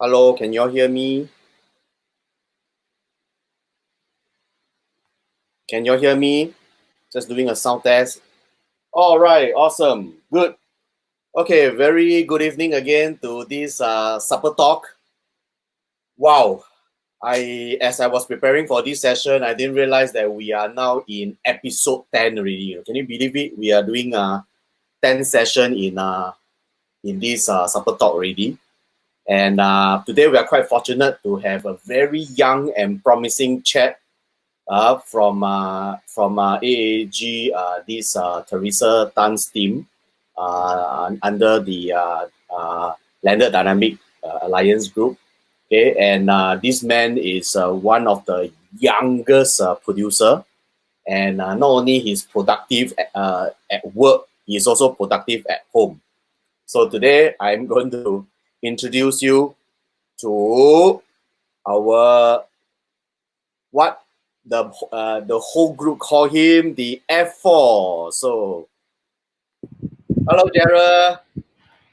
Hello, can you all hear me? Can you all hear me? Just doing a sound test. All right, awesome, good. Okay, very good evening again to this supper talk. Wow, as I was preparing for this session, I didn't realize that we are now in episode 10 already. Can you believe it? We are doing a 10 session in this supper talk already. And today we are quite fortunate to have a very young and promising chat from AAG, this Teresa Tan's team under the Landed Dynamic Alliance Group. Okay, and this man is one of the youngest producer, and not only he's productive at work, he's also productive at home. So today I'm going to introduce you to our what the whole group call him the F4. So hello Geryl.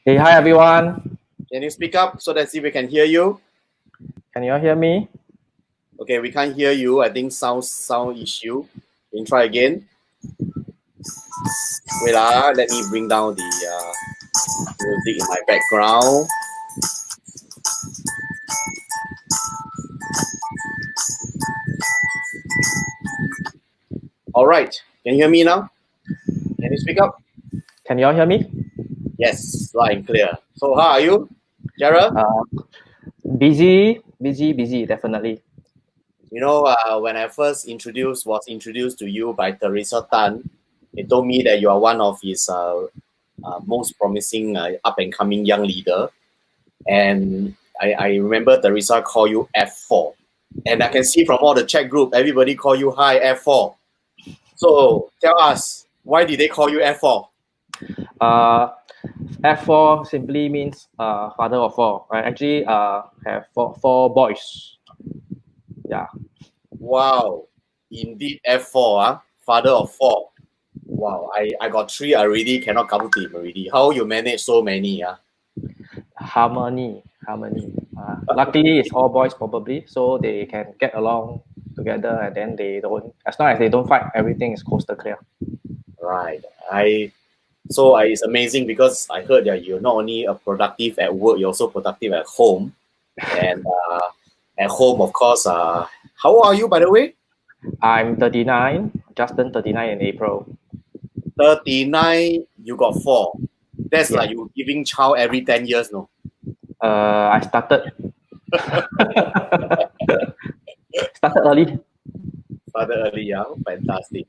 Hey, hi everyone. Can you speak up so that see we can hear you? Can you all hear me? Okay, we can't hear you. I think sound issue. Can you try again? Wait, let me bring down the music in my background. All right, can you hear me now? Can you speak up? Can you all hear me? Yes, loud and clear. So how are you, Geryl? Busy, definitely. You know, when I first was introduced to you by Teresa Tan, he told me that you are one of his most promising up and coming young leader. And I remember Teresa call you F4. And I can see from all the chat group, everybody call you hi F4. So tell us, why did they call you F4? F4 simply means father of four. I actually have four boys. Yeah. Wow, indeed F4, father of four. Wow, I got three already, cannot count him already. How you manage so many? Harmony. Luckily, it's all boys probably, so they can get along together, and then they don't. As long as they don't fight, everything is coastal clear. Right. It's amazing because I heard that you're not only productive at work, you're also productive at home. And at home, of course, how old are you, by the way? I'm 39, just turned 39 in April. 39, you got four. That's Yeah. like you giving child every 10 years, no? I started early. Rather early, yeah. Fantastic.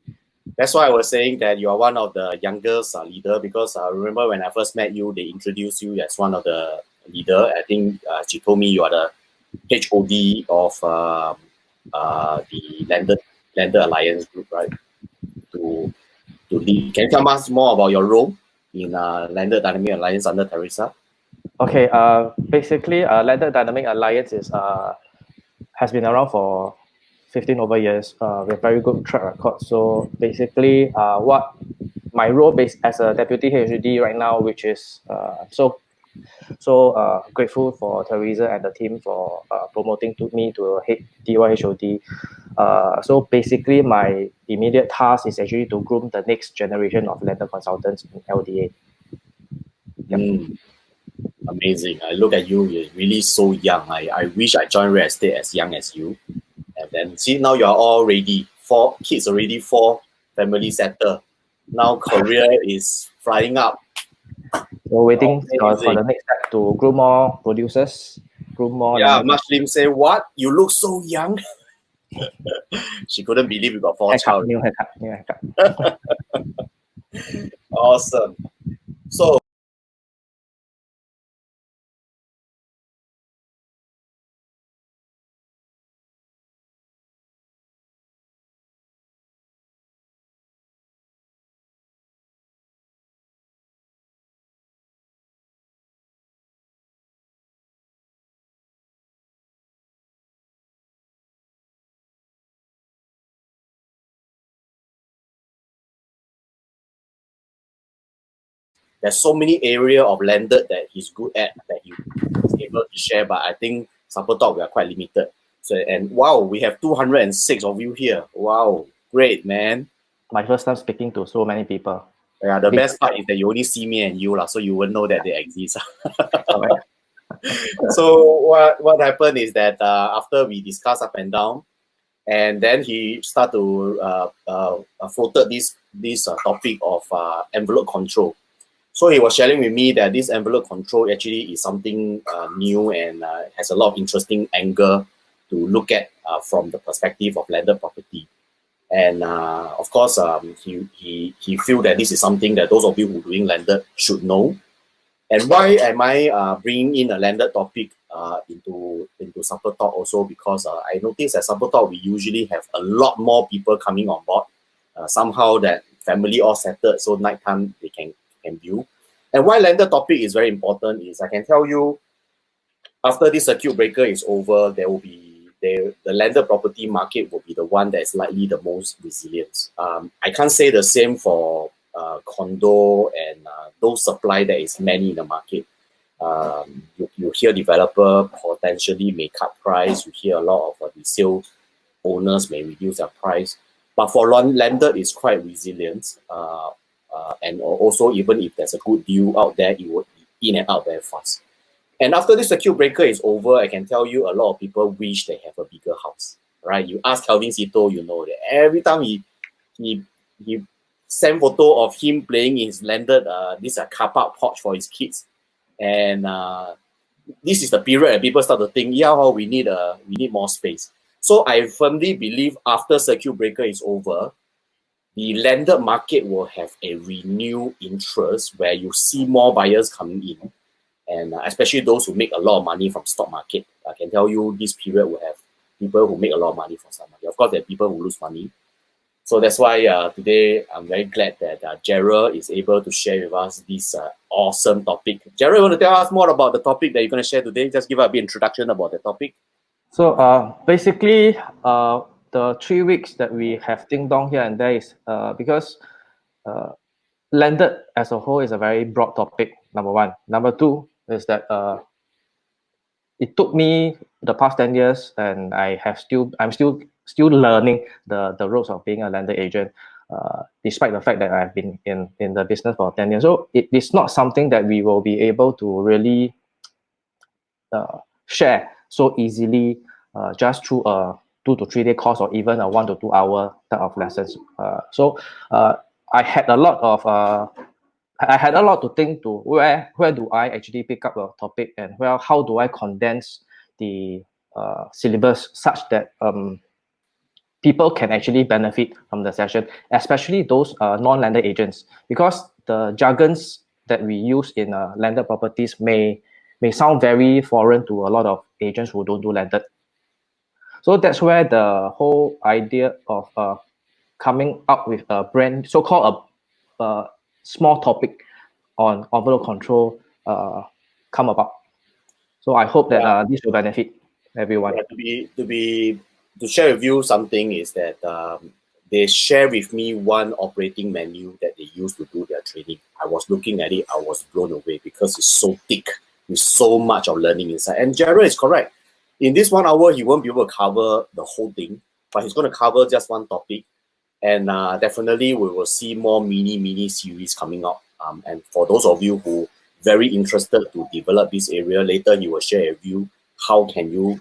That's why I was saying that you are one of the youngest leader because I remember when I first met you, they introduced you as one of the leader. I think she told me you are the HOD of the Landed Alliance Group, right? To lead. Can you tell us more about your role in Landed Dynamic Alliance under Teresa? Okay. Basically, Landed Dynamic Alliance has been around for 15 over years with very good track record. So basically, what my role as a deputy HOD right now, which is so grateful for Teresa and the team for promoting me to head DYHOD. So basically, my immediate task is actually to groom the next generation of lender consultants in LDA. Amazing. I look at you, you're really so young. I wish I joined real estate as young as you. And then see, now you're all ready. 4 kids already, 4 family settled. Now career is flying up. So waiting for the next step to groom more producers, groom more. Yeah, Lim say, what? You look so young. She couldn't believe you got 4 child. New haircut. Awesome. So there's so many area of landed that he's good at that he is able to share. But I think Supper Talk, we are quite limited. So, and wow, we have 206 of you here. Wow, great, man. My first time speaking to so many people. Yeah, the best part is that you only see me and you, so you won't know that they exist. Correct. So what happened is that after we discussed up and down, and then he started to floated this topic of envelope control. So he was sharing with me that this envelope control actually is something new and has a lot of interesting angle to look at from the perspective of landed property. And of course, he feel that this is something that those of you who are doing landed should know. And why am I bringing in a landed topic into Supper Talk also? Because I noticed at Supper Talk, we usually have a lot more people coming on board. Somehow that family all settled, so nighttime they can view. And why landed topic is very important is I can tell you, after this circuit breaker is over, there will be the landed property market will be the one that is likely the most resilient. I can't say the same for condo and those supply that is many in the market. You hear developer potentially may cut price. You hear a lot of resale owners may reduce their price. But for landed, it's quite resilient. And also, even if there's a good deal out there, it would be in and out very fast. And after this circuit breaker is over, I can tell you a lot of people wish they have a bigger house, right? You ask Calvin Sito, you know that every time he send photo of him playing in his landed this car park porch for his kids, and this is the period that people start to think, yeah, we need more space. So I firmly believe after circuit breaker is over, the landed market will have a renewed interest where you see more buyers coming in, and especially those who make a lot of money from stock market. I can tell you this period will have people who make a lot of money from stock market. Of course, there are people who lose money. So that's why today I'm very glad that Geryl is able to share with us this awesome topic. Geryl, you want to tell us more about the topic that you're going to share today? Just give us a bit introduction about the topic. So basically, the 3 weeks that we have ding dong here and there is because landed as a whole is a very broad topic. Number one. Number two is that it took me the past 10 years, and I'm still learning the ropes of being a landed agent, despite the fact that I've been in the business for 10 years. So it is not something that we will be able to really share so easily just through a 2 to 3 day course or even a 1 to 2 hour type of lessons. So I had a lot to think to where do I actually pick up a topic, and how do I condense the syllabus such that people can actually benefit from the session, especially those non-landed agents, because the jargons that we use in landed properties may sound very foreign to a lot of agents who don't do landed. So that's where the whole idea of coming up with a brand, so-called a small topic on envelope control come about. So I hope that this will benefit everyone. Yeah, to share with you something is that they share with me one operating menu that they use to do their training. I was looking at it, I was blown away because it's so thick with so much of learning inside. And Geryl is correct. In this 1 hour, he won't be able to cover the whole thing, but he's going to cover just one topic. And definitely we will see more mini series coming up. And for those of you who very interested to develop this area, later he will share with you how can you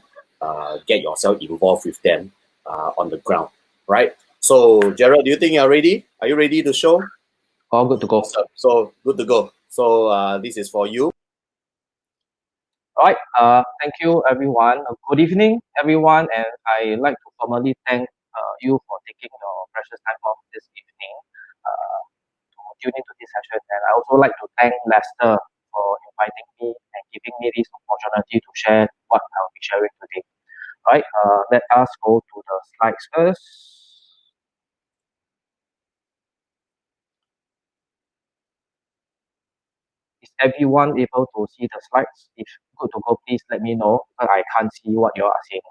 get yourself involved with them on the ground, right? So Geryl, do you think you're ready? Are you ready to show? All good to go. So good to go. So this is for you. All right. Thank you, everyone. Good evening, everyone. And I'd like to formally thank you for taking your precious time off this evening to tune into this session. And I also like to thank Lester for inviting me and giving me this opportunity to share what I'll be sharing today. All right. Let us go to the slides first. Is everyone able to see the slides? If good to go, please let me know, because I can't see what you are seeing.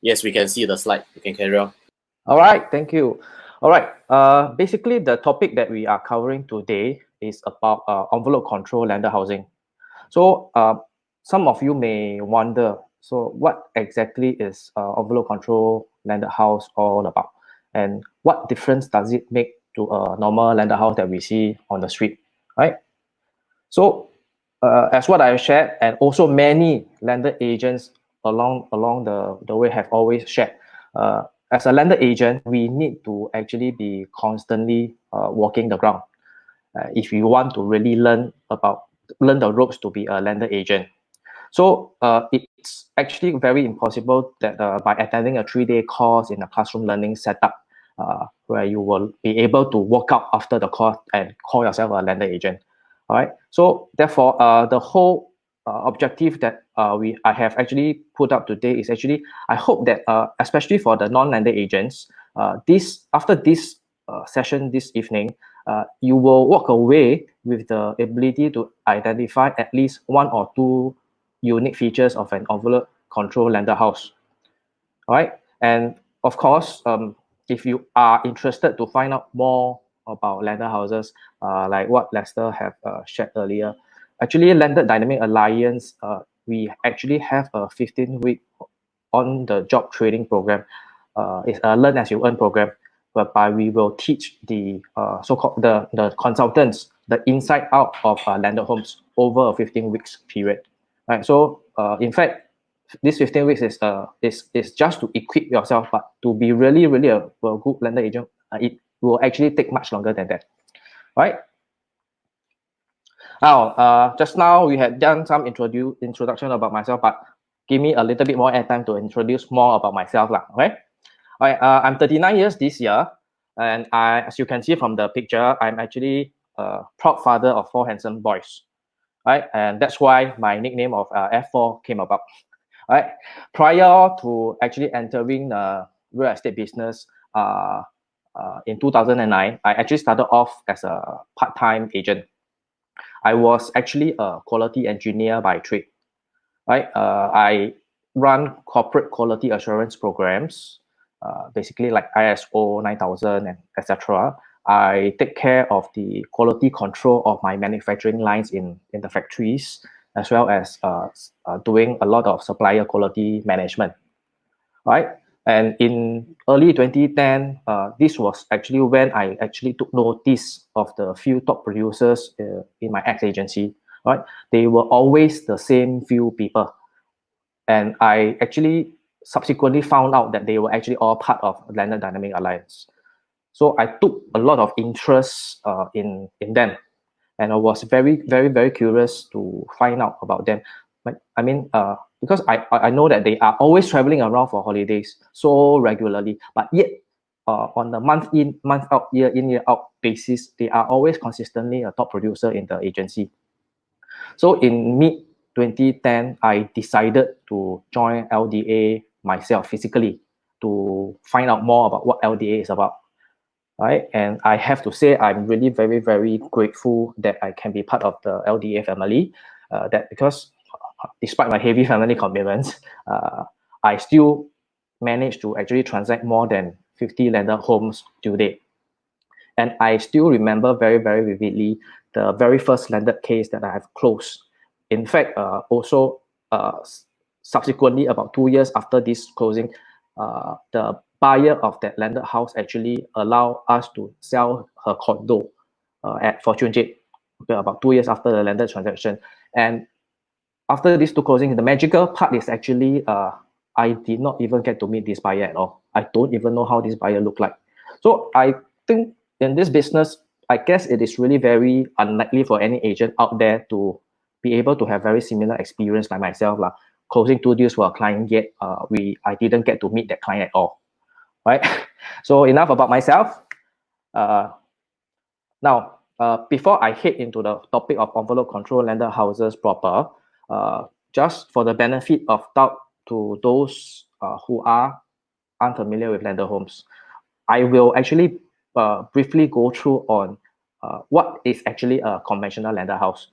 Yes, we can see the slide. You can carry on. All right, thank you. All right. Basically, the topic that we are covering today is about envelope control landed housing. So, some of you may wonder, so what exactly is envelope control landed house all about, and what difference does it make to a normal landed house that we see on the street, right? So, as what I have shared, and also many landed agents along the way have always shared, as a landed agent, we need to actually be constantly walking the ground if you want to really learn the ropes to be a landed agent. So it's actually very impossible that by attending a 3-day course in a classroom learning setup, where you will be able to walk out after the course and call yourself a landed agent. All right. So therefore, the whole objective that I have actually put up today is actually I hope that especially for the non-landed agents, this after this session this evening, you will walk away with the ability to identify at least one or two unique features of an envelope control lender house. All right. And of course, if you are interested to find out more about lender houses, like what Lester have shared earlier, actually, Landed Dynamic Alliance, we actually have a 15-week on the job training program. It's a learn as you earn program, whereby we will teach the so-called the consultants the inside out of landed homes over a 15 weeks period. Right. So in fact, this 15 weeks is just to equip yourself, but to be really a good lender agent, it will actually take much longer than that. Right. Now, just now we had done some introduction about myself, but give me a little bit more airtime to introduce more about myself, lah. Okay. All right. I'm 39 years this year, and as you can see from the picture, I'm actually a proud father of 4 handsome boys. Right, and that's why my nickname of F4 came about. Right, prior to actually entering the real estate business, in 2009, I actually started off as a part-time agent. I was actually a quality engineer by trade. Right, I run corporate quality assurance programs, basically like ISO 9000 and etc. I take care of the quality control of my manufacturing lines in the factories, as well as doing a lot of supplier quality management. Right, and in early 2010, this was actually when I actually took notice of the few top producers in my ex agency. Right, they were always the same few people, and I actually subsequently found out that they were actually all part of Landed Dynamic Alliance. So I took a lot of interest in them, and I was very curious to find out about them. But I mean, because I know that they are always traveling around for holidays so regularly, but yet on the month in month out, year in year out basis, they are always consistently a top producer in the agency. So in mid 2010, I decided to join LDA myself physically to find out more about what LDA is about. Right, and I have to say I'm really very grateful that I can be part of the LDA family. That because despite my heavy family commitments, I still managed to actually transact more than 50 landed homes to date. And I still remember very vividly the very first landed case that I have closed. In fact, also subsequently, about 2 years after this closing, the buyer of that landed house actually allowed us to sell her condo at Fortune Jade, okay, about 2 years after the landed transaction. And after these two closings, the magical part is actually I did not even get to meet this buyer at all. I don't even know how this buyer looked like. So I think in this business, I guess it is really very unlikely for any agent out there to be able to have very similar experience like myself. Closing 2 deals for a client, yet I didn't get to meet that client at all. Right? So enough about myself. Now, before I head into the topic of envelope control lender houses proper, just for the benefit of doubt to those who are unfamiliar with lender homes, I will actually briefly go through on what is actually a conventional lender house.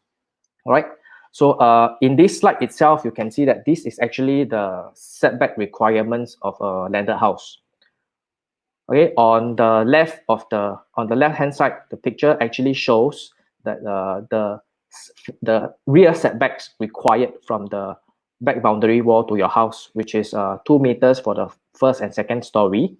All right. So in this slide itself, you can see that this is actually the setback requirements of a lender house. Okay, on the left hand side, the picture actually shows that the rear setbacks required from the back boundary wall to your house, which is 2 meters for the first and second story,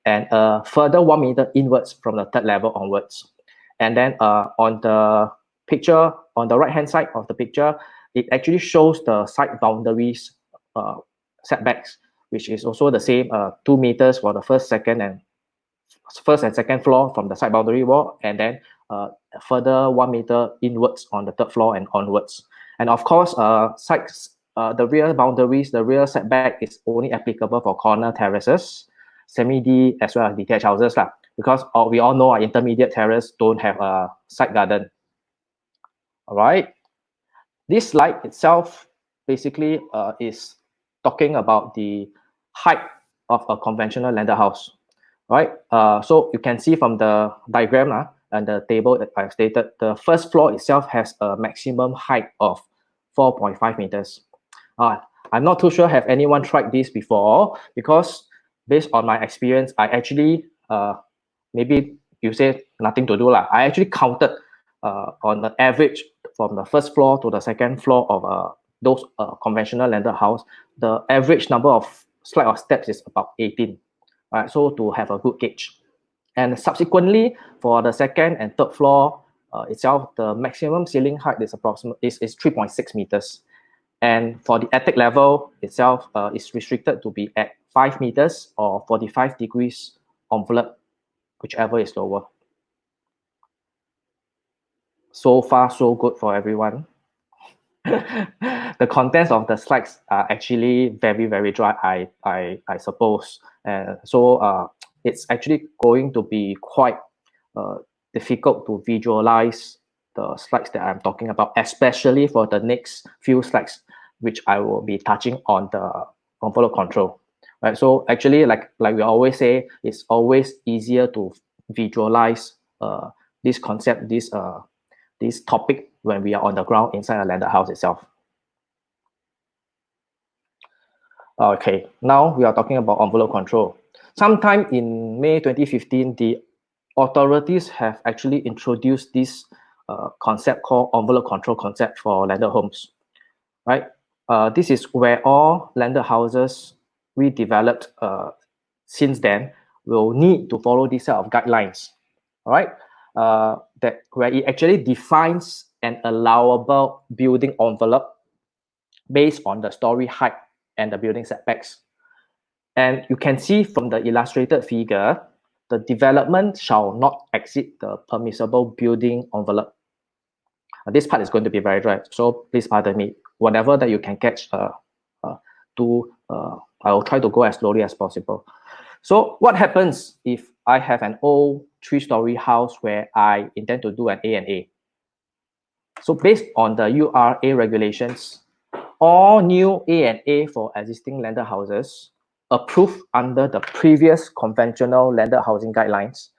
and further 1 meter inwards from the third level onwards. And then on the picture, on the right hand side of the picture, it actually shows the side boundaries setbacks, which is also the same 2 meters for the first and second floor from the side boundary wall, and then further 1 meter inwards on the third floor and onwards. And of course, the rear boundaries, the rear setback is only applicable for corner terraces, semi-D as well as detached houses, because we all know our intermediate terrace don't have a side garden. All right. This slide itself basically is talking about the height of a conventional landed house. Right. So you can see from the diagram and the table that I've stated, the first floor itself has a maximum height of 4.5 meters. I'm not too sure have anyone tried this before, because based on my experience, I actually maybe you say nothing to do lah. I actually counted on the average from the first floor to the second floor of those conventional landed house. The average number of flight of steps is about 18. Right, so to have a good gauge. And subsequently, for the second and third floor itself, the maximum ceiling height is approximately is 3.6 meters. And for the attic level itself, is restricted to be at 5 meters or 45 degrees envelope, whichever is lower. So far, so good for everyone. The contents of the slides are actually very, very dry, I suppose. And so it's actually going to be quite difficult to visualize the slides that I'm talking about, especially for the next few slides, which I will be touching on the envelope control. Right. So actually, like we always say, it's always easier to visualize this concept, this topic when we are on the ground inside a landed house itself. Okay, now we are talking about envelope control. Sometime in May 2015, the authorities have actually introduced this concept called envelope control concept for landed homes, right? This is where all landed houses we developed since then will need to follow this set of guidelines, all right? That where it actually defines an allowable building envelope based on the story height and the building setbacks. And you can see from the illustrated figure, the development shall not exceed the permissible building envelope. This part is going to be very dry, so please pardon me. Whatever that you can catch, I will try to go as slowly as possible. So what happens if I have an old 3-story house where I intend to do an A&A? So based on the URA regulations, all new A&A for existing landed houses approved under the previous conventional landed housing guidelines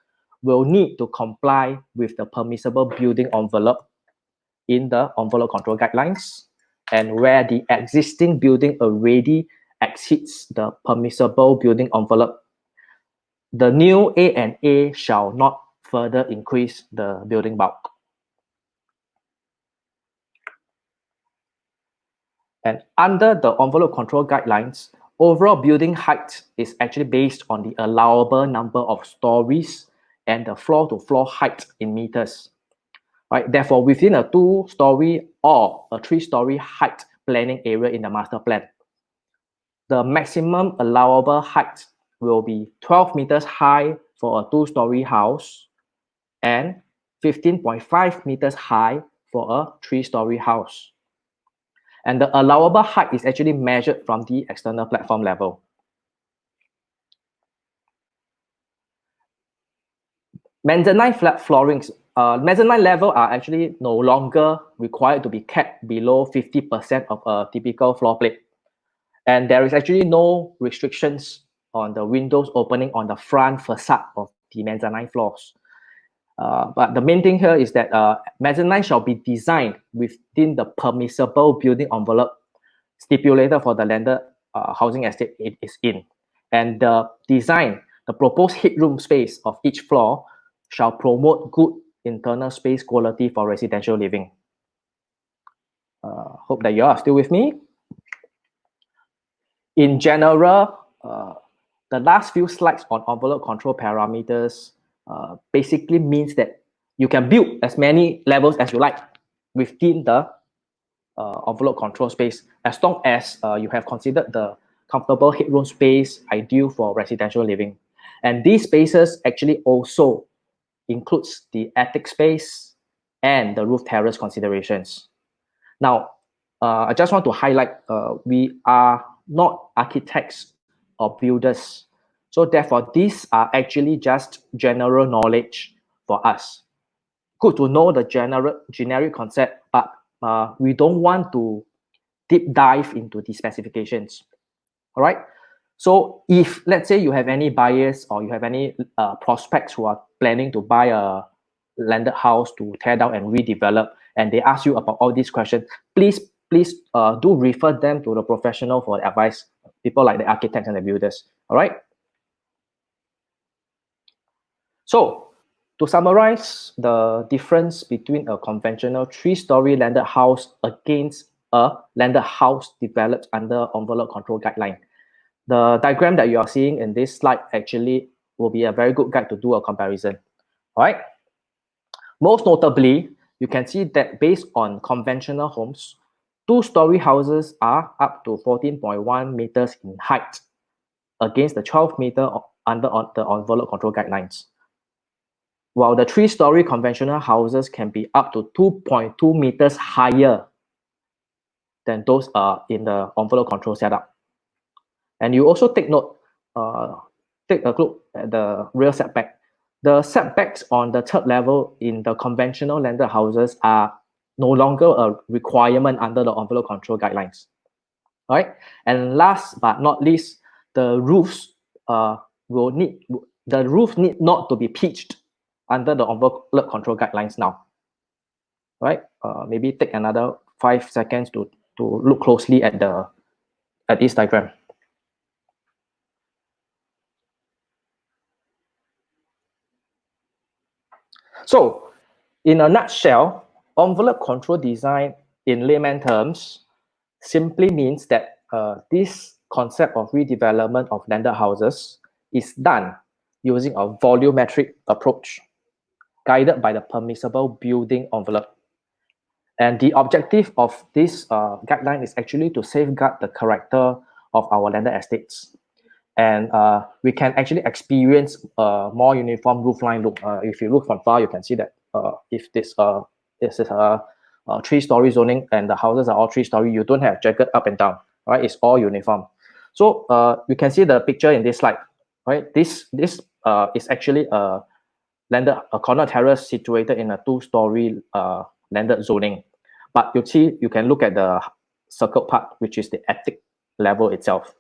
will need to comply with the permissible building envelope in the envelope control guidelines, and where the existing building already exceeds the permissible building envelope, the new A&A shall not further increase the building bulk. And under the envelope control guidelines, overall building height is actually based on the allowable number of stories and the floor-to-floor height in meters. Right? Therefore, within a 2-story or a 3-story height planning area in the master plan, the maximum allowable height will be 12 meters high for a 2-story house and 15.5 meters high for a 3-story house. And the allowable height is actually measured from the external platform level. Mezzanine flat floorings, mezzanine level are actually no longer required to be kept below 50% of a typical floor plate. And there is actually no restrictions on the windows opening on the front facade of the mezzanine floors. But the main thing here is that mezzanine shall be designed within the permissible building envelope stipulated for the landed housing estate it is in. And the design, the proposed headroom space of each floor shall promote good internal space quality for residential living. Hope that you are still with me. In general, the last few slides on envelope control parameters basically means that you can build as many levels as you like within the envelope control space, as long as you have considered the comfortable headroom space ideal for residential living. And these spaces actually also includes the attic space and the roof terrace considerations. Now, I just want to highlight, we are not architects or builders. So therefore, these are actually just general knowledge for us. Good to know the generic concept, but we don't want to deep dive into the specifications. All right. So if, let's say, you have any buyers or you have any prospects who are planning to buy a landed house to tear down and redevelop, and they ask you about all these questions, please do refer them to the professional for advice, people like the architects and the builders. All right. So to summarize the difference between a conventional 3-story landed house against a landed house developed under envelope control guideline, the diagram that you are seeing in this slide actually will be a very good guide to do a comparison. All right. Most notably, you can see that based on conventional homes, 2-story houses are up to 14.1 meters in height against the 12 meter under the envelope control guidelines, while the 3-story conventional houses can be up to 2.2 meters higher than those in the envelope control setup. And you also take note, take a look at the rear setback. The setbacks on the third level in the conventional landed houses are no longer a requirement under the envelope control guidelines. All right. And last but not least, the roofs need not to be pitched under the envelope control guidelines now. All right. Maybe take another 5 seconds to look closely at this diagram. So, in a nutshell, envelope control design in layman terms simply means that this concept of redevelopment of landed houses is done using a volumetric approach guided by the permissible building envelope. And the objective of this guideline is actually to safeguard the character of our landed estates. And we can actually experience a more uniform roofline look. If you look from far, you can see that if this is a 3-story zoning and the houses are all 3-story, you don't have jagged up and down, right? It's all uniform. So you can see the picture in this slide, right? This is actually a corner terrace situated in a 2-story landed zoning. But you can look at the circled part, which is the attic level itself.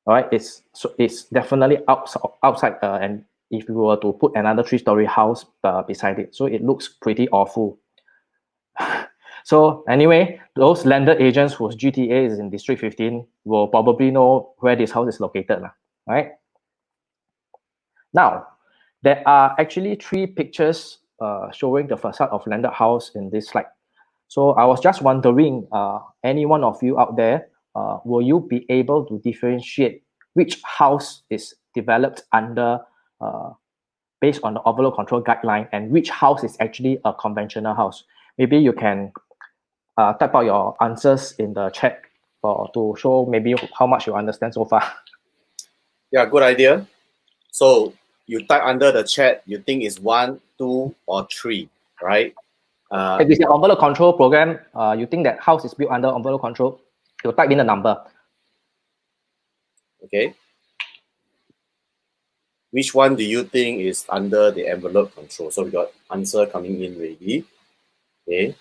All right, it's definitely outside, and if you were to put another 3-story house beside it, so it looks pretty awful. So anyway, those landed agents whose GTA is in District 15 will probably know where this house is located, right? Now, there are actually 3 pictures showing the facade of landed house in this slide. So I was just wondering, any one of you out there, will you be able to differentiate which house is developed under based on the envelope control guideline and which house is actually a conventional house? Maybe you can type out your answers in the chat to show maybe how much you understand so far. Yeah, good idea. So you type under the chat, you think it's 1, 2, or 3, right? If it's an envelope control program, you think that house is built under envelope control, you type in the number. Okay. Which one do you think is under the envelope control? So we got answer coming in already. Okay.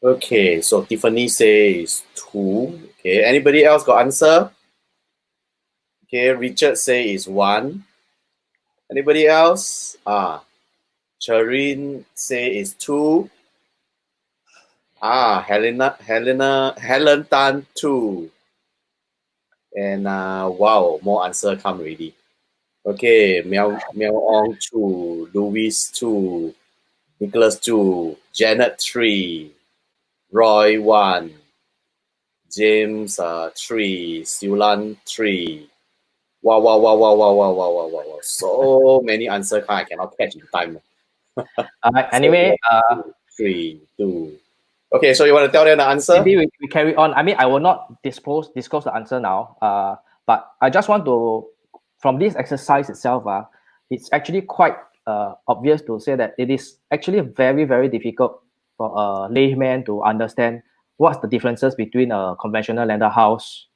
Okay, so Tiffany says 2. Okay, anybody else got answer? Okay, Richard says 1. Anybody else? Charin says 2. Helen Tan 2. And wow, more answer come already. Okay, Mel Ong 2, Louis 2, Nicholas 2, Janet 3, Roy 1, James 3, Siulan 3. Wow, wow, wow, wow, wow, wow, wow, wow, wow, wow. So many answers I cannot catch in time. Anyway, So, 3, 2. Okay, so you want to tell them the answer? maybe we carry on. I mean, I will not disclose the answer now. But I just want to, from this exercise itself, it's actually quite obvious to say that it is actually very, very difficult for a layman to understand what's the differences between a conventional lender house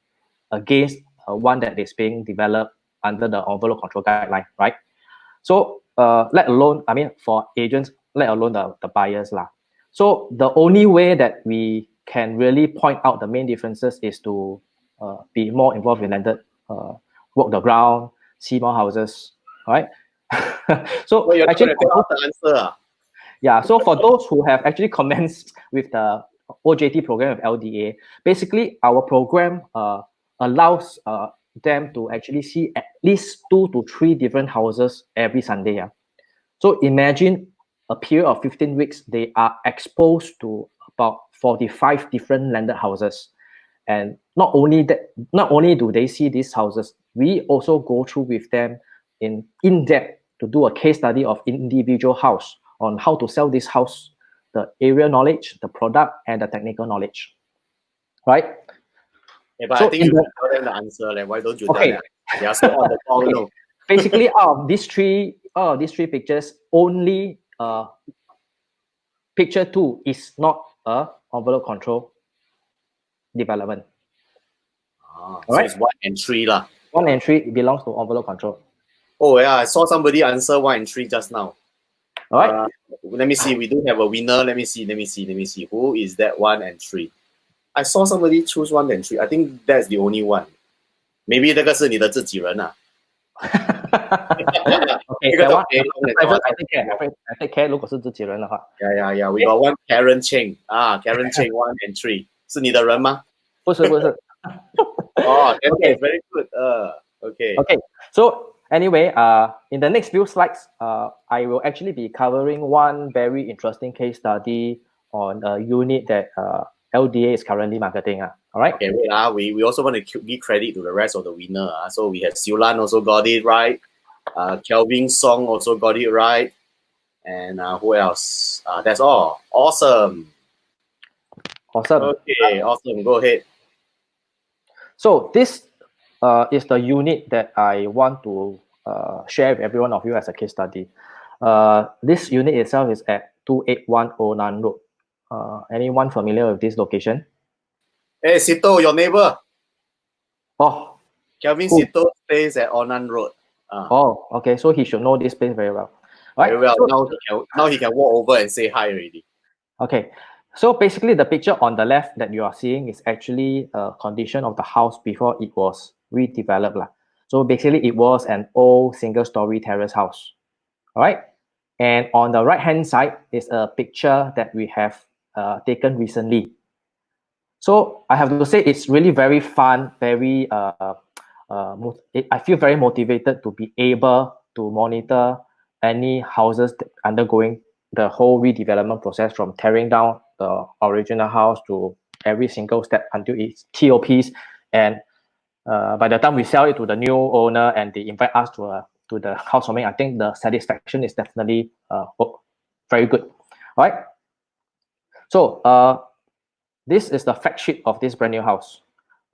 against one that is being developed under the envelope control guideline, right? So let alone, I mean, for agents, let alone the buyers lah. So the only way that we can really point out the main differences is to be more involved in landed, walk the ground, see more houses, right? So you're actually, not going to tell us the answer. yeah. So for those who have actually commenced with the OJT program of LDA, basically our program allows them to actually see at least 2 to 3 different houses every Sunday. Yeah. So imagine a period of 15 weeks, they are exposed to about 45 different landed houses. And not only that, not only do they see these houses, we also go through with them in depth to do a case study of individual house on how to sell this house, the area knowledge, the product, and the technical knowledge. Right? Yeah, but So I think you can tell them the answer. Like, why don't you tell them? They are so on the call, okay. no. Basically, out of these three pictures, only picture 2 is not a envelope control development. So it's 1 and 3 lah. 1 and 3 belongs to envelope control. Oh yeah, I saw somebody answer 1 and 3 just now. All right. Let me see. We do have a winner. Let me see. Who is that 1 and 3? I saw somebody choose 1 and 3. I think that's the only one. Maybe 那个是你的自己人啊。Okay, that one, I take care. 如果是自己人的话 Yeah. We got one Karen Cheng. Karen Cheng 1 and 3. 是你的人吗？不是。Okay, very good. Okay. So anyway, in the next few slides, I will actually be covering one very interesting case study on a unit that LDA is currently marketing. All right. Okay, wait. We also want to give credit to the rest of the winner. So we have Siulan also got it right. Kelvin Song also got it right. And who else? That's all. Awesome. Okay, awesome. Go ahead. So this is the unit that I want to share with every one of you as a case study. This unit itself is at 28109 Road. Anyone familiar with this location? Hey, Sito, your neighbor. Oh, Kelvin Sito stays at Onan Road. Oh, okay. So he should know this place very well. Right? Very well. So, now he can walk over and say hi already. Okay. So basically, the picture on the left that you are seeing is actually a condition of the house before it was redeveloped. So basically, it was an old single-story terrace house. All right. And on the right-hand side is a picture that we have taken recently. So I have to say it's really very fun, very I feel very motivated to be able to monitor any houses undergoing the whole redevelopment process, from tearing down the original house to every single step until it's TOPs. And by the time we sell it to the new owner and they invite us to the housewarming, I think the satisfaction is definitely very good. All right. So this is the fact sheet of this brand new house.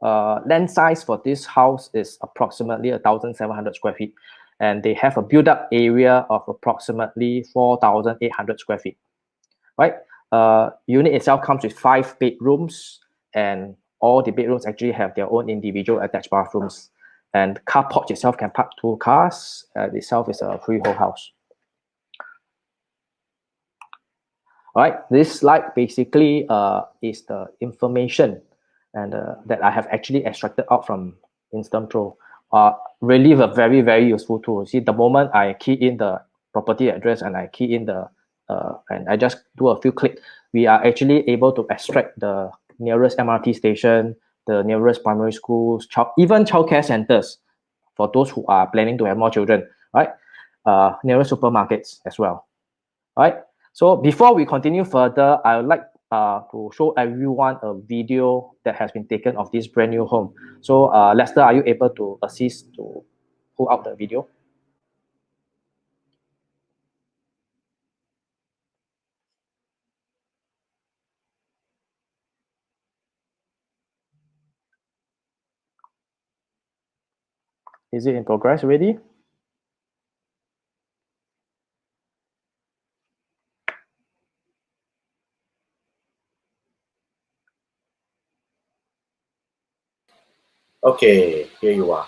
Land size for this house is approximately 1,700 square feet, and they have a build-up area of approximately 4,800 square feet. Right? Unit itself comes with 5 bedrooms, and all the bedrooms actually have their own individual attached bathrooms. And car porch itself can park 2 cars. Itself is a freehold house. All right, this slide basically is the information and that I have actually extracted out from Instant Pro. Really a very, very useful tool. See, the moment I key in the property address and I key in the and I just do a few clicks, we are actually able to extract the nearest MRT station, the nearest primary schools, even childcare centers for those who are planning to have more children, right? Nearest supermarkets as well, right? So before we continue further, I would like to show everyone a video that has been taken of this brand new home. So Lester, are you able to assist to pull out the video? Is it in progress already? Okay, here you are.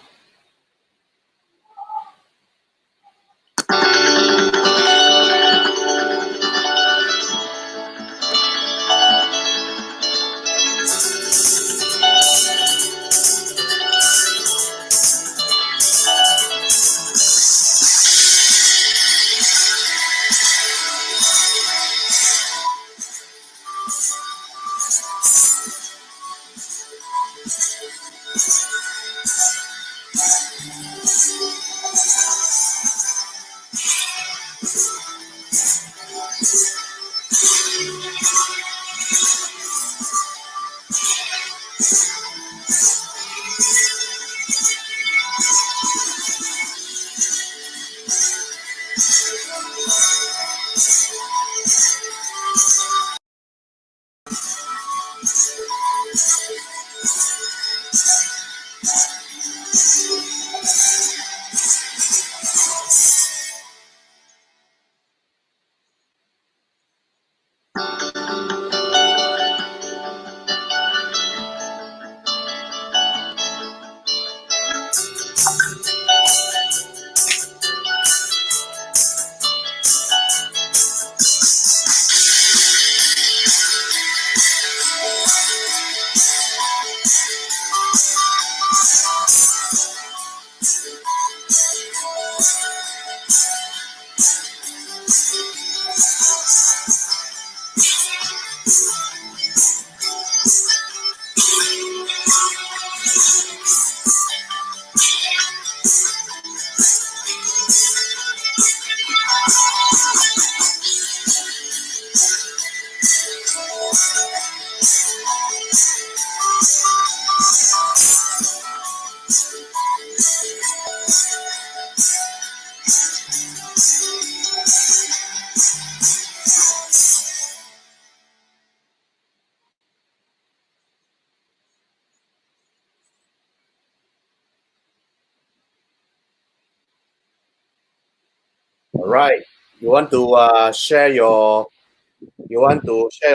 All right. You want to share your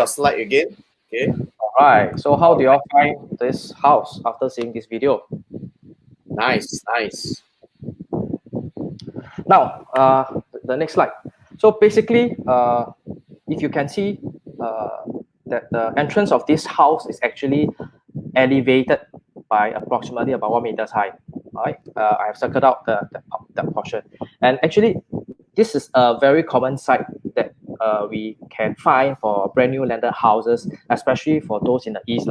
slide again? Okay. All right. So how do you all find this house after seeing this video? Nice, nice. Now, the next slide. So basically, if you can see that the entrance of this house is actually elevated by approximately about 1 meters high. All right, I have circled out that portion, and actually, this is a very common sight that we can find for brand new landed houses, especially for those in the east,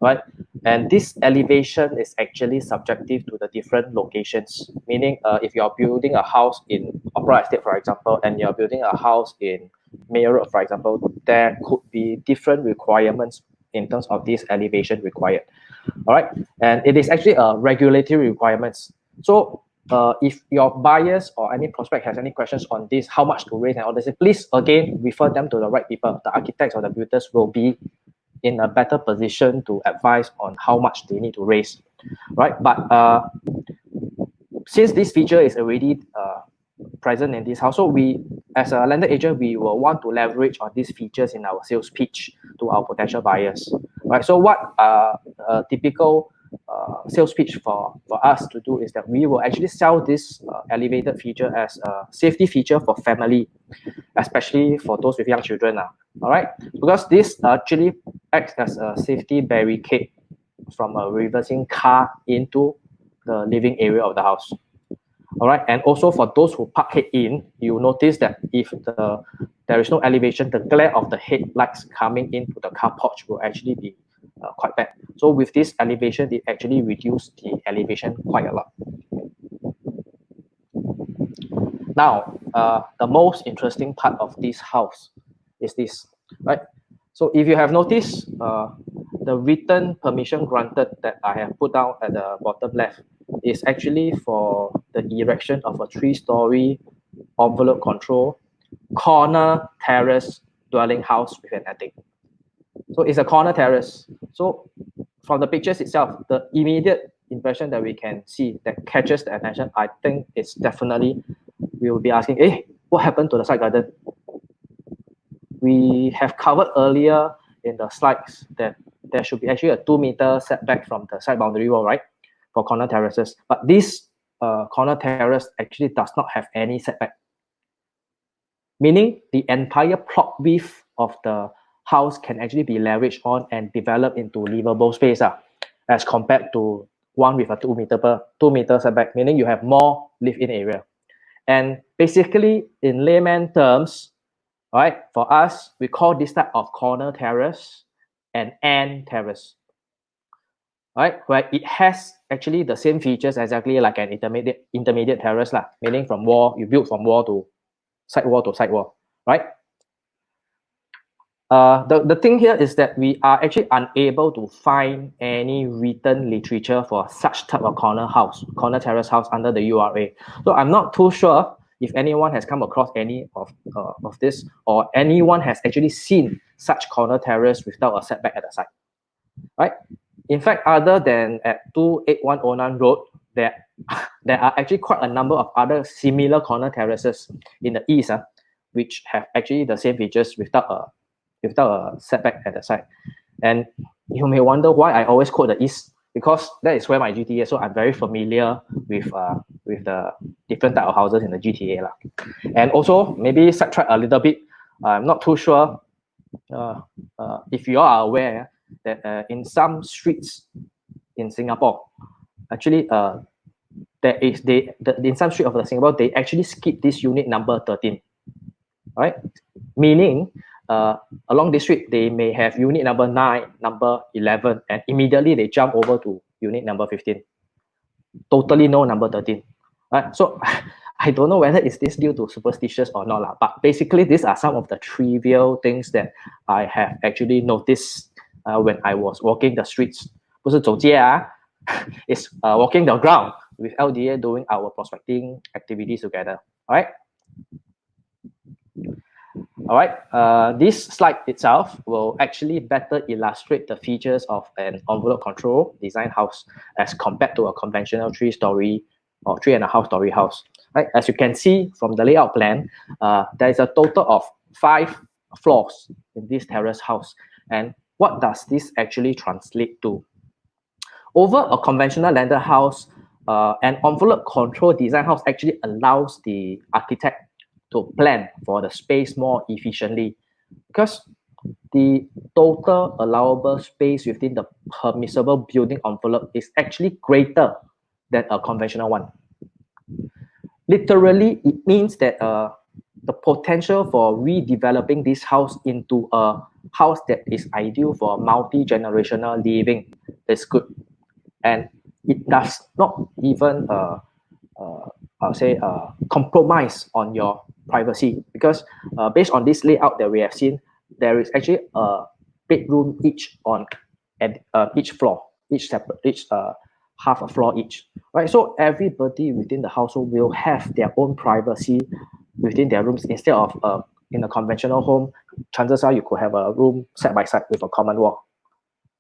right? And this elevation is actually subjective to the different locations. Meaning, if you are building a house in Opera Estate, for example, and you're building a house in Mayor Road, for example, there could be different requirements in terms of this elevation required. All right, and it is actually a regulatory requirements. So if your buyers or any prospect has any questions on this, how much to raise and all this, please again refer them to the right people. The architects or the builders will be in a better position to advise on how much they need to raise, right? But since this feature is already present in this house, so we, as a lender agent, we will want to leverage on these features in our sales pitch to our potential buyers, right? So what a typical sales pitch for us to do is that we will actually sell this elevated feature as a safety feature for family, especially for those with young children. All right, because this actually acts as a safety barricade from a reversing car into the living area of the house. All right, and also for those who park head in, you notice that if there is no elevation, the glare of the headlights coming into the car porch will actually be quite bad. So with this elevation, it actually reduced the elevation quite a lot. Now, the most interesting part of this house is this, right? So if you have noticed, the written permission granted that I have put down at the bottom left is actually for the erection of a 3-story envelope control corner terrace dwelling house with an attic. So it's a corner terrace. So from the pictures itself, the immediate impression that we can see that catches the attention, I think it's definitely, we will be asking, hey, what happened to the side garden? We have covered earlier in the slides that there should be actually a 2-meter setback from the side boundary wall, right? For corner terraces. But this corner terrace actually does not have any setback. Meaning the entire plot width of the house can actually be leveraged on and developed into livable space as compared to one with a 2-meter setback, meaning you have more live-in area. And basically, in layman terms, right, for us, we call this type of corner terrace an end terrace, right, where it has actually the same features exactly like an intermediate terrace, meaning from wall, you build from wall to side wall, right? The thing here is that we are actually unable to find any written literature for such type of corner terrace house under the URA. So I'm not too sure if anyone has come across any of this, or anyone has actually seen such corner terrace without a setback at the side, right? In fact, other than at 28109 Road, there are actually quite a number of other similar corner terraces in the east, which have actually the same features without a setback at the side. And you may wonder why I always quote the east, because that is where my GTA is. So I'm very familiar with the different type of houses in the GTA. And also, maybe sidetrack a little bit, I'm not too sure if you are aware that in some streets in Singapore, actually in some street of Singapore, they actually skip this unit number 13, right? Meaning, along this street, they may have unit number 9, number 11, and immediately they jump over to unit number 15. Totally no number 13. Right? So I don't know whether is this due to superstitious or not, but basically these are some of the trivial things that I have actually noticed when I was walking the streets. 不是走街啊, it's walking the ground with LDA doing our prospecting activities together. All right. All right, this slide itself will actually better illustrate the features of an envelope control design house as compared to a conventional 3-story or 3.5-story house. Right, as you can see from the layout plan, there is a total of 5 floors in this terrace house. And what does this actually translate to? Over a conventional landed house, an envelope control design house actually allows the architect to plan for the space more efficiently, because the total allowable space within the permissible building envelope is actually greater than a conventional one. Literally, it means that the potential for redeveloping this house into a house that is ideal for multi-generational living is good. And it does not even I'll say compromise on your privacy, because based on this layout that we have seen, there is actually a bedroom each on each floor, each half a floor each, right? So everybody within the household will have their own privacy within their rooms, instead of in a conventional home, chances are you could have a room side by side with a common wall,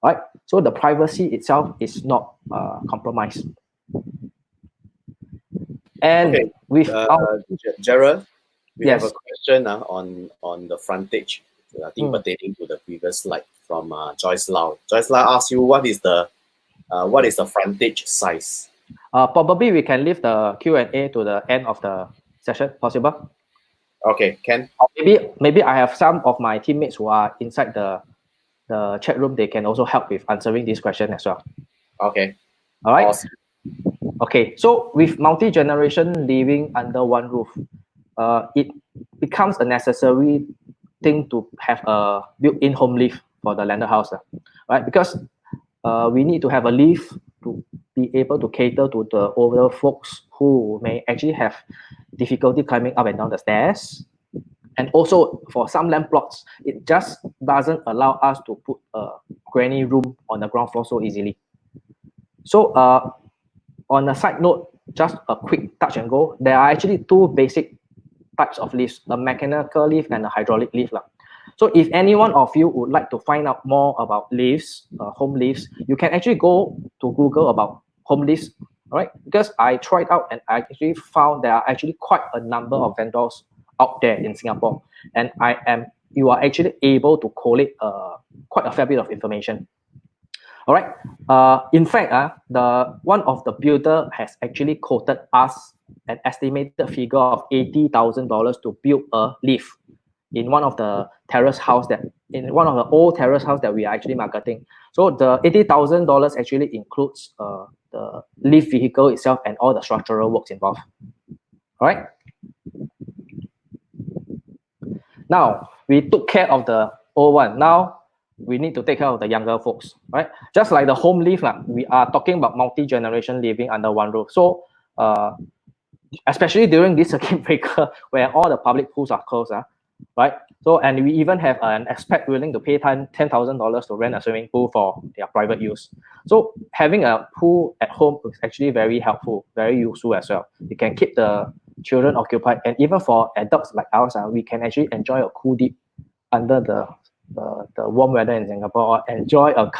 right? So the privacy itself is not compromised. And okay, with Geryl, we yes. have a question on the frontage. I think pertaining to the previous slide from Joyce Lau. Joyce Lau asks you what is the frontage size? Probably we can leave the Q&A to the end of the session, possible? Okay, Ken? Maybe I have some of my teammates who are inside the chat room. They can also help with answering this question as well. Okay. All right. Awesome. Okay, so with multi-generation living under one roof, it becomes a necessary thing to have a built-in home lift for the landed house. right? Because we need to have a lift to be able to cater to the older folks who may actually have difficulty climbing up and down the stairs. And also for some land plots, it just doesn't allow us to put a granny room on the ground floor so easily. So on a side note, just a quick touch and go, there are actually two basic types of lifts, a mechanical lift and a hydraulic lift. So if any one of you would like to find out more about lifts, home lifts, you can actually go to Google about home lifts, right? Because I tried out and I actually found there are actually quite a number of vendors out there in Singapore, and you are actually able to collate quite a fair bit of information. All right. In fact, the one of the builder has actually quoted us an estimated figure of $80,000 to build a lift in one of the old terrace house that we are actually marketing. So the $80,000 actually includes the lift vehicle itself and all the structural works involved. All right. Now we took care of the old one. Now we need to take care of the younger folks, right? Just like the home lift, we are talking about multi-generation living under one roof. So especially during this circuit breaker where all the public pools are closed, right? So, and we even have an expat willing to pay $10,000 to rent a swimming pool for their private use. So having a pool at home is actually very helpful, very useful as well. You can keep the children occupied, and even for adults like ours, we can actually enjoy a cool dip under the warm weather in Singapore, or enjoy a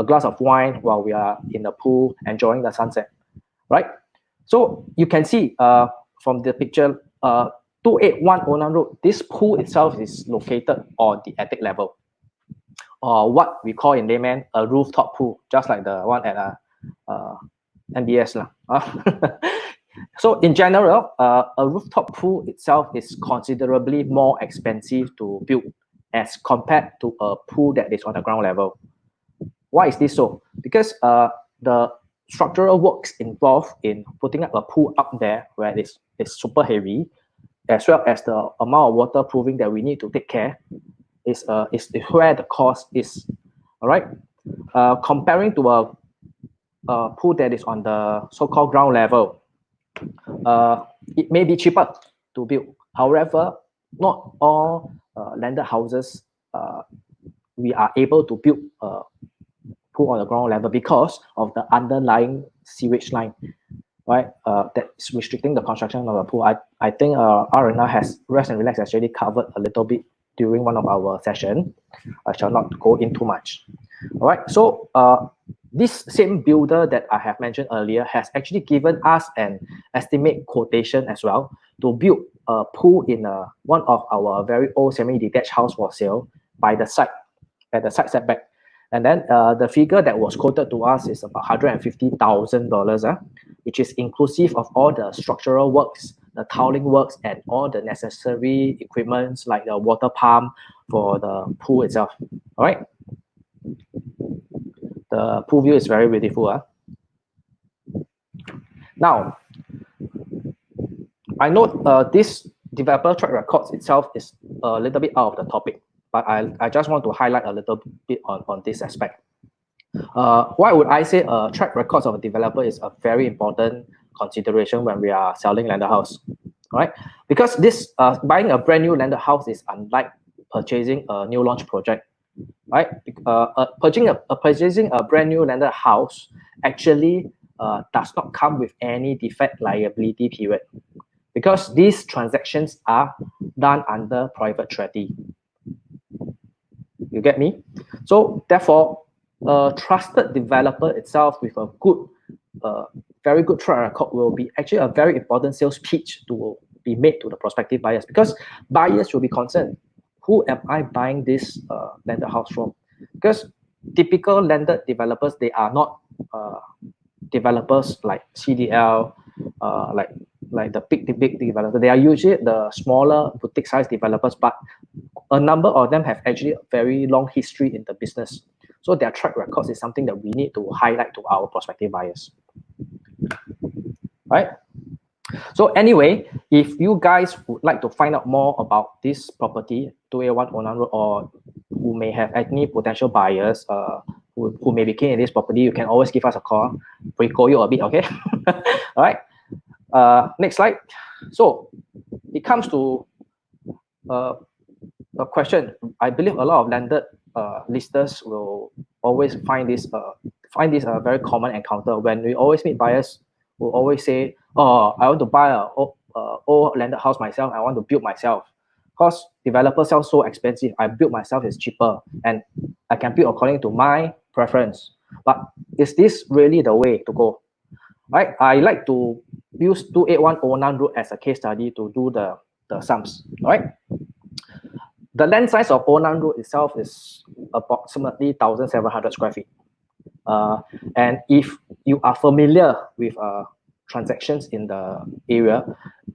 glass of wine while we are in the pool enjoying the sunset, right? So you can see from the picture, 281 Onan Road, this pool itself is located on the attic level, or what we call in layman a rooftop pool, just like the one at MBS. So in general, a rooftop pool itself is considerably more expensive to build as compared to a pool that is on the ground level. Why is this so? Because the structural works involved in putting up a pool up there where it's super heavy, as well as the amount of waterproofing that we need to take care is where the cost is. All right. Comparing to a pool that is on the so-called ground level, it may be cheaper to build. However, not all landed houses we are able to build a pool on the ground level because of the underlying sewage line, right? That's restricting the construction of a pool. I think R&R has Rest and Relax actually covered a little bit during one of our sessions. I shall not go into much. All right. So this same builder that I have mentioned earlier has actually given us an estimate quotation as well to build a pool in one of our very old semi-detached house for sale by the side, at the side setback. And then the figure that was quoted to us is about $150,000, which is inclusive of all the structural works, the tiling works, and all the necessary equipments like the water pump for the pool itself. All right. The pool view is very beautiful. Now, I know this developer track records itself is a little bit out of the topic, but I just want to highlight a little bit on this aspect. Why would I say track records of a developer is a very important consideration when we are selling landed house, right? Because this buying a brand new landed house is unlike purchasing a new launch project, right? Purchasing a brand new landed house actually does not come with any defect liability period, because these transactions are done under private treaty. You get me? So therefore, a trusted developer itself with a good, very good track record will be actually a very important sales pitch to be made to the prospective buyers, because buyers will be concerned, who am I buying this landed house from? Because typical landed developers, they are not developers like CDL, like the big developers. They are usually the smaller boutique size developers, but a number of them have actually a very long history in the business. So their track records is something that we need to highlight to our prospective buyers, right? So anyway, if you guys would like to find out more about this property, 281 Onan Road, or who may have any potential buyers who may be keen in this property, you can always give us a call. Pre-call you a bit, okay? All right. Next slide. So it comes to a question. I believe a lot of landed listers will always find this a very common encounter when we always meet buyers who always say, "Oh, I want to buy a old landed house myself. I want to build myself. Because developer sells so expensive, I build myself is cheaper and I can build according to my preference." But is this really the way to go? Right? I like to use 28109 route as a case study to do the sums. Right? The land size of 09 road itself is approximately 1,700 square feet. And if you are familiar with transactions in the area,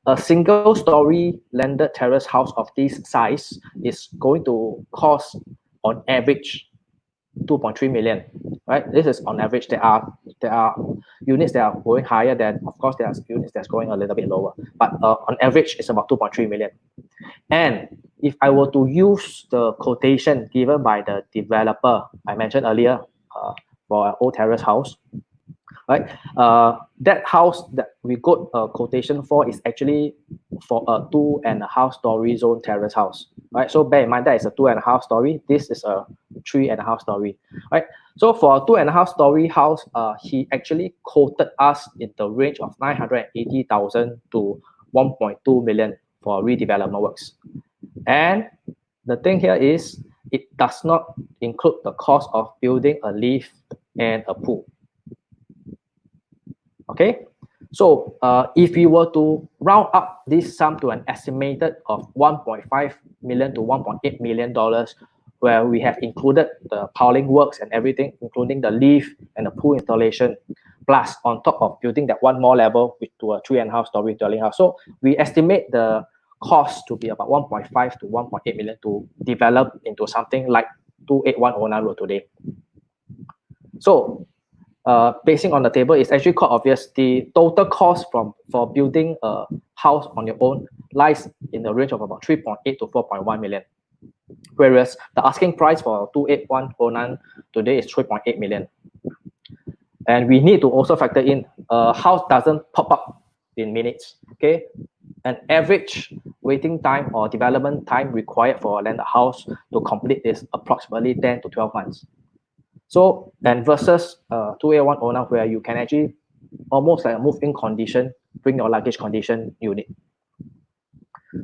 a single story landed terrace house of this size is going to cost on average 2.3 million, right? This is on average. There are units that are going higher than, of course, there are units that's going a little bit lower, but on average, it's about 2.3 million. And if I were to use the quotation given by the developer I mentioned earlier for an old terrace house, right? That house that we got a quotation for is actually for a 2.5 story zone terrace house, right? So bear in mind that is a 2.5 story. This is a 3.5 story, right? So for a 2.5 story house, he actually quoted us in the range of 980,000 to 1.2 million for redevelopment works. And the thing here is it does not include the cost of building a lift and a pool. Okay, so if we were to round up this sum to an estimated of 1.5 million to 1.8 million dollars, where we have included the piling works and everything, including the lift and the pool installation, plus on top of building that one more level to a 3.5 story dwelling house. So we estimate the cost to be about 1.5 to 1.8 million to develop into something like 28109 road today. So basing on the table, it's actually quite obvious. The total cost for building a house on your own lies in the range of about 3.8 to 4.1 million. Whereas the asking price for 28109 today is 3.8 million. And we need to also factor in a house doesn't pop up in minutes. Okay, an average waiting time or development time required for a landed house to complete is approximately 10 to 12 months. So, and versus 28109, where you can actually almost like a move-in condition, bring your luggage condition unit.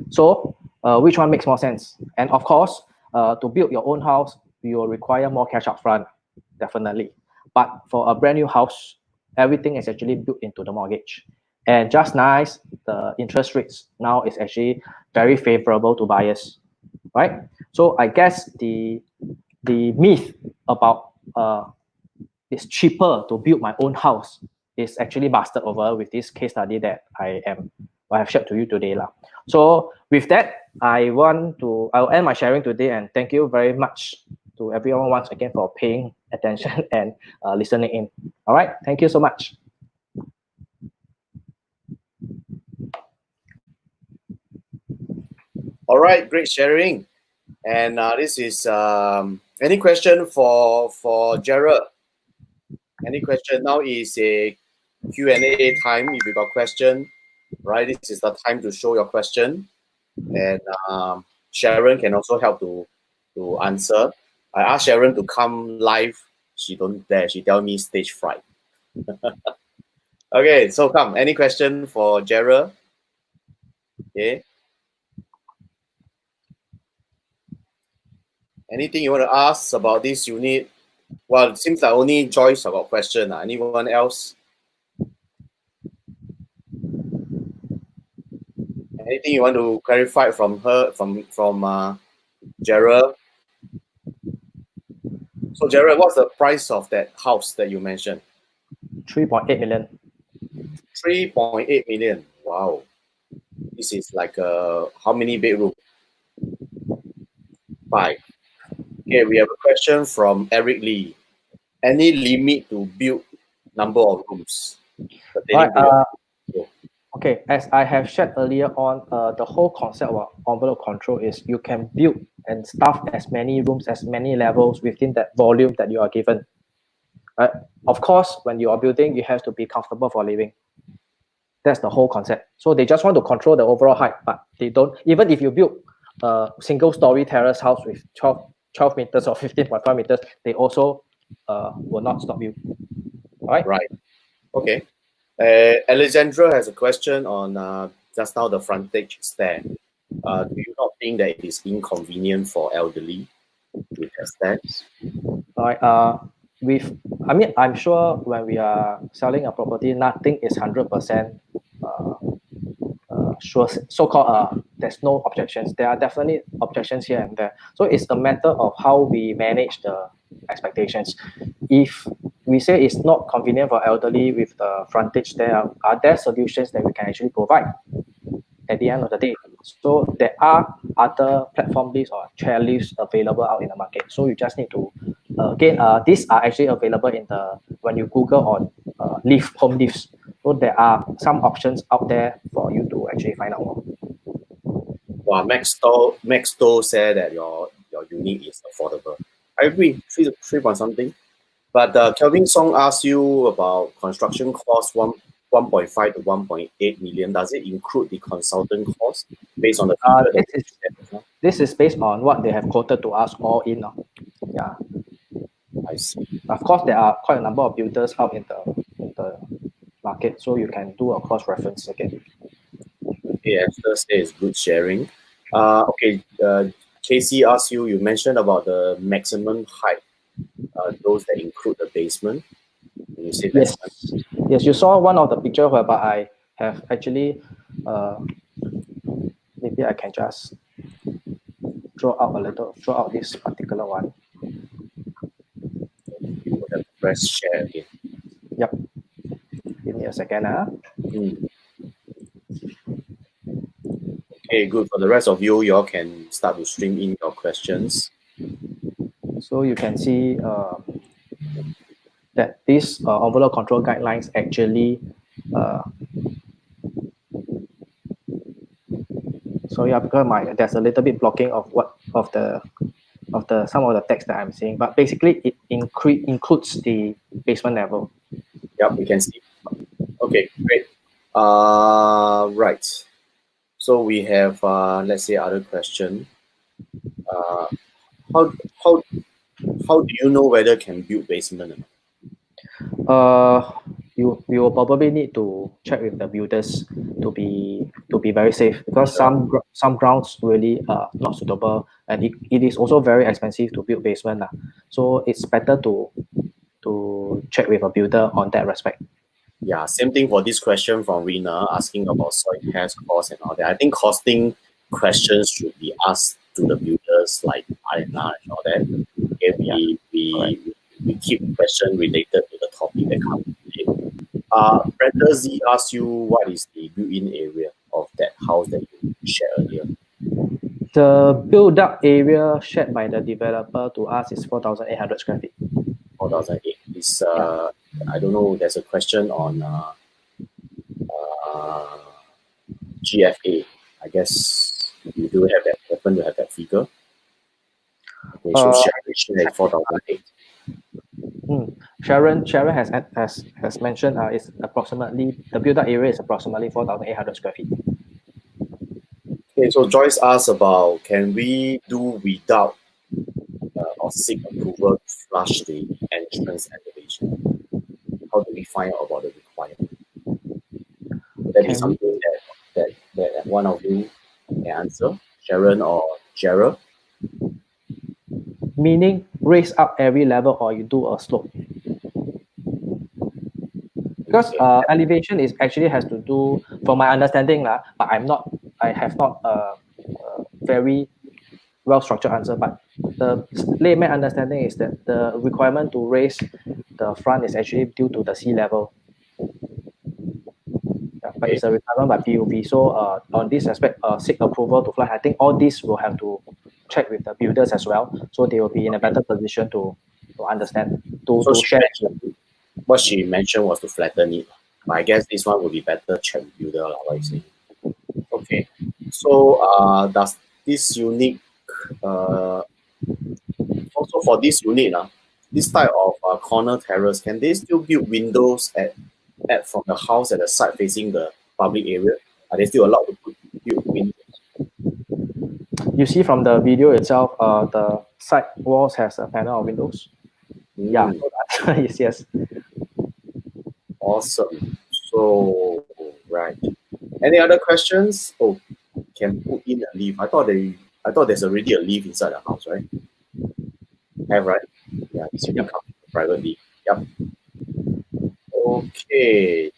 So, which one makes more sense? And of course, to build your own house, you will require more cash up front, definitely. But for a brand new house, everything is actually built into the mortgage. And just nice, the interest rates now is actually very favorable to buyers, right? So I guess the myth about it's cheaper to build my own house is actually busted over with this case study that I have shared to you today. So with that, I'll end my sharing today and thank you very much to everyone once again for paying attention and listening in. All right, thank you so much. All right, great sharing. And this is any question for Geryl? Any question? Now is a Q&A time. If you got question, right, this is the time to show your question. And Sharon can also help to answer. I asked Sharon to come live. She don't dare. She tell me stage fright. Okay, so come. Any question for Geryl? Okay. Anything you want to ask about this unit? Well, it seems like only Joyce got question. Anyone else? Anything you want to clarify from her, from Geryl? So Geryl, what's the price of that house that you mentioned? 3.8 million. 3.8 million. Wow. This is like how many bedroom? 5. Okay, we have a question from Eric Lee. Any limit to build number of rooms? Right, okay, as I have shared earlier on, the whole concept of envelope control is you can build and staff as many rooms, as many levels within that volume that you are given. Right? Of course, when you are building, you have to be comfortable for living. That's the whole concept. So they just want to control the overall height, but they don't. Even if you build a single-story terrace house with 12 meters or 15.5 meters, they also will not stop you. All right? Right. Okay. Alexandra has a question on just now the frontage stair. Do you not think that it is inconvenient for elderly with their stairs? All right. I'm sure when we are selling a property, nothing is 100% sure. So-called, there's no objections. There are definitely objections here and there. So it's a matter of how we manage the expectations. If we say it's not convenient for elderly with the frontage, are there solutions that we can actually provide at the end of the day? So there are other platform lifts or chair lifts available out in the market. So you just need to these are actually available in the when you Google on lift home lifts. So there are some options out there for you to actually find out more. Wow, Max Stowe said that your unit is affordable. I agree, three point something. But Kelvin Song asked you about construction cost 1.5 to 1.8 million. Does it include the consultant cost based on the figure that you said? This is based on what they have quoted to us all in. Yeah. I see. Of course, there are quite a number of builders out in the market, so you can do a cross reference again. Okay, Esther says good sharing. Okay, Casey asked you. You mentioned about the maximum height. Those that include the basement. You said yes, you saw one of the picture whereby I have actually. Maybe I can just draw out this particular one. You would have to press share again. Yep. Give me a second. Okay, good. For the rest of you, y'all can start to stream in your questions. So you can see that this envelope control guidelines actually because there's a little bit blocking of some of the text that I'm seeing, but basically it includes the basement level. Yep, we can see. Okay, great. Right. So we have let's say other question. How do you know whether can build basement or not? You will probably need to check with the builders to be very safe, because some grounds really are not suitable, and it is also very expensive to build basement. So it's better to check with a builder on that respect. Yeah, same thing for this question from Rina asking about soil test cost and all that. I think costing questions should be asked to the builders like R&R and all that. Okay, we keep question related to the topic that comes today. Brenda Z asked you what is the built-in area of that house that you shared earlier. The build-up area shared by the developer to us is 4,800 square feet. 4,008. Is I don't know. There's a question on GFA. I guess you do have that. Happen to have that figure. Okay, so share 4,008. Sharon has mentioned it's approximately the build-up area is approximately 4,800 square feet. Okay, so Joyce asked about can we do without or seek approval to flush the entrance elevation? How do we find out about the requirement? Would that be something that one of you can answer, Sharon or Geryl? Meaning raise up every level or you do a slope? Because elevation is actually has to do, from my understanding, but I have not a very well structured answer. But the layman understanding is that the requirement to raise the front is actually due to the sea level. But it's a requirement by PUB. So on this aspect, seek approval to fly. I think all this will have to check with the builders as well, so they will be in a better position to understand to share. What she mentioned was to flatten it, but I guess this one would be better check with builder, like what you saying. Okay, so does this unique also for this unit, this type of corner terrace, can they still build windows at from the house at the side facing the public area? Are they still allowed to build windows? You see from the video itself, the side walls has a panel of windows. Yeah, so the answer is yes. Awesome. So, right. Any other questions? Oh, can put in a leaf. I thought there's already a leaf inside the house, right? Have, right? Yeah, this unit comes with a private leaf. Yep. Okay.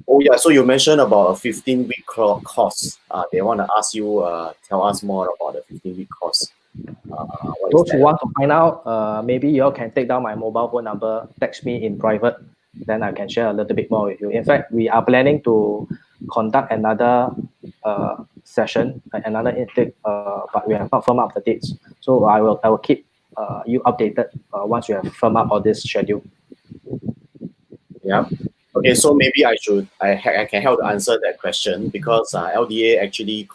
Oh yeah, so you mentioned about a 15-week course. They want to ask you, tell us more about the 15-week course. What is Those who that? want to find out, maybe you all can take down my mobile phone number, text me in private, then I can share a little bit more with you. In fact, we are planning to conduct another session, another intake, but we have not firmed up the dates. So I will keep you updated once we have firmed up all this schedule. Yeah. Okay, so maybe I can help to answer that question because LDA actually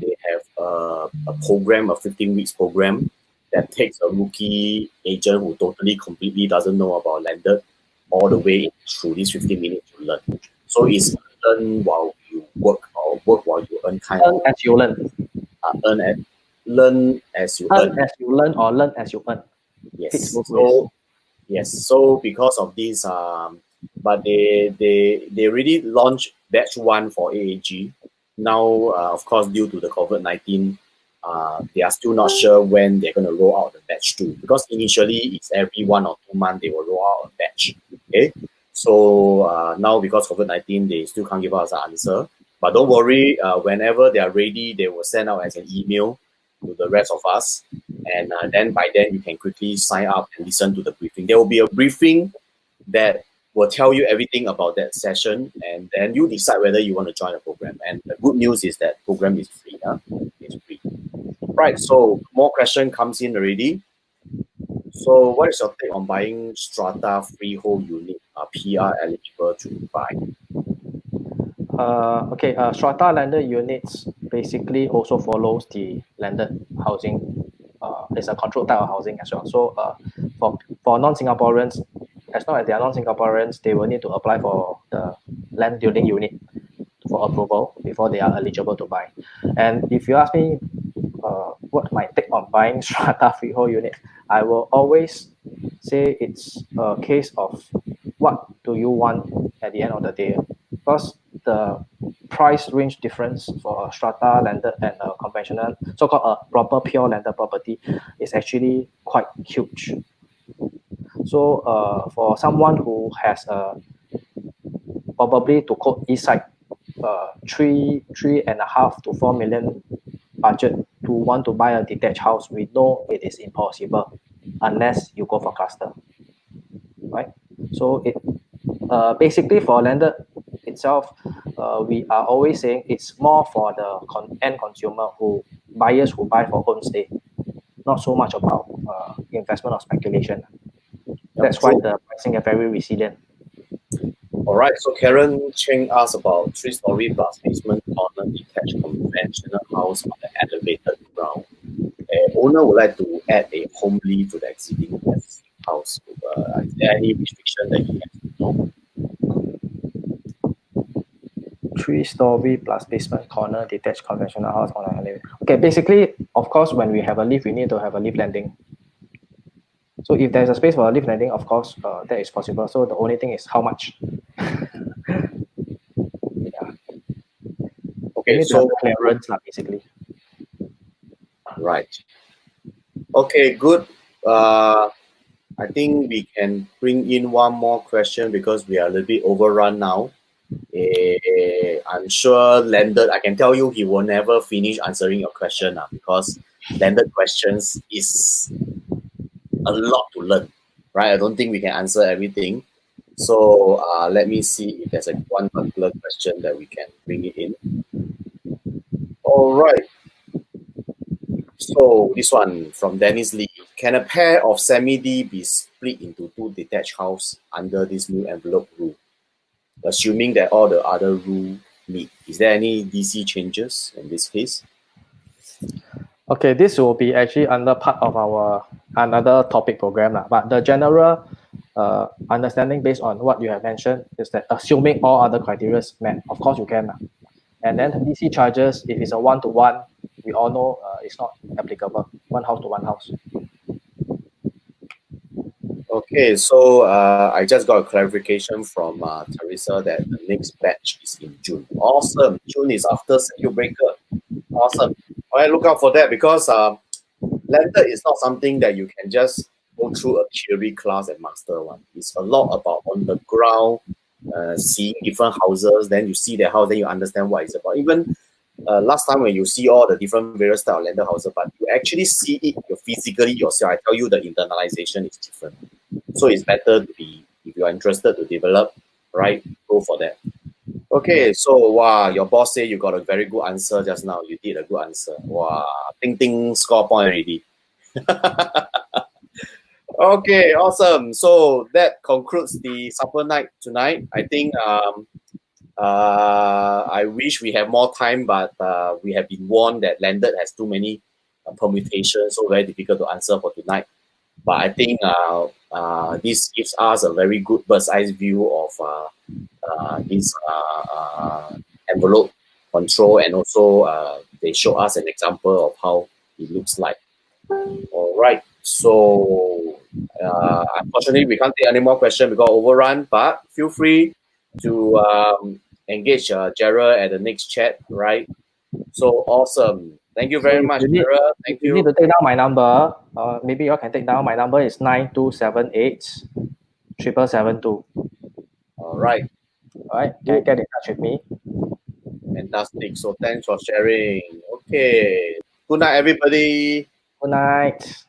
they have a program, a 15 weeks program that takes a rookie agent who totally completely doesn't know about landed all the way through these 15 minutes to learn. So it's learn while you work or work while you earn kind Earn of as you learn. learn as you Earn earn. as you learn or learn as you earn. Yes. Both ways. So yes. So because of this, but they really launched batch one for AAG. Now, of course, due to the COVID-19, they are still not sure when they're going to roll out the batch two because initially it's every 1 or 2 months they will roll out a batch. Okay. So now because COVID-19, they still can't give us an answer. But don't worry, whenever they are ready, they will send out as an email to the rest of us. And then by then you can quickly sign up and listen to the briefing. There will be a briefing that will tell you everything about that session, and then you decide whether you want to join the program. And the good news is that program is free. It's free. Right. So more question comes in already. So what is your take on buying strata freehold unit? PR eligible to buy? Okay, strata landed units basically also follows the landed housing. It's a controlled type of housing as well. So for non-Singaporeans, as long as they are non-Singaporeans, they will need to apply for the land building unit for approval before they are eligible to buy. And if you ask me what my take on buying strata freehold unit, I will always say it's a case of what do you want at the end of the day. Because the price range difference for a strata landed and a conventional, so-called a proper pure landed property, is actually quite huge. So for someone who has probably to quote east side, 3.5 to 4 million budget to want to buy a detached house, we know it is impossible unless you go for cluster, right? So it basically for landed itself, we are always saying it's more for the end consumer buyers who buy for home stay, not so much about investment or speculation. That's why the pricing are very resilient. All right, so Karen Cheng asked about 3-story plus basement corner detached conventional house on the elevated ground. Owner would like to add a home lift to the existing house. Is there any restriction that he has to know? 3-story plus basement corner detached conventional house on an elevator. Okay, basically, of course, when we have a lift, we need to have a lift landing. So if there's a space for a lift landing, of course, that is possible. So the only thing is how much. Yeah. Okay, need to have clearance, basically. Right. Okay, good. I think we can bring in one more question because we are a little bit overrun now. I'm sure landed, I can tell you he will never finish answering your question because landed questions is a lot to learn, right? I don't think we can answer everything. So let me see if there's one particular question that we can bring it in. All right. So this one from Dennis Lee. Can a pair of semi-D be split into 2 detached house under this new envelope rule? Assuming that all the other rules meet. Is there any DC changes in this case? Okay, this will be actually under part of our another topic program. But the general understanding based on what you have mentioned is that assuming all other criteria is met, of course you can. And then DC charges, if it's a one-to-one, we all know it's not applicable, one house to one house. Okay, so I just got a clarification from Teresa that the next batch is in June. Awesome. June is after circuit breaker. Awesome. All right, look out for that because lender is not something that you can just go through a theory class and master one. It's a lot about on the ground, seeing different houses, then you see the house, then you understand what it's about. Even last time when you see all the different various style of lender houses, but you actually see it physically yourself. I tell you the internalization is different. So it's better to be, if you are interested to develop, right, go for that. Okay, so wow, your boss say you got a very good answer just now. You did a good answer. Wow, ting ting score point already. Okay, awesome. So that concludes the supper night tonight. I think I wish we have more time, but we have been warned that landed has too many permutations, so very difficult to answer for tonight. But I think this gives us a very good bird's eye view of this envelope control, and also they show us an example of how it looks like. All right, so unfortunately we can't take any more questions because overrun, but feel free to engage Geryl at the next chat, right? So awesome. Thank you very much, Geryl. Thank you you. need to take down my number. Maybe you can take down my number is 9278 772. All right. All right, can get in touch with me. Fantastic. So thanks for sharing. Okay. Good night, everybody. Good night.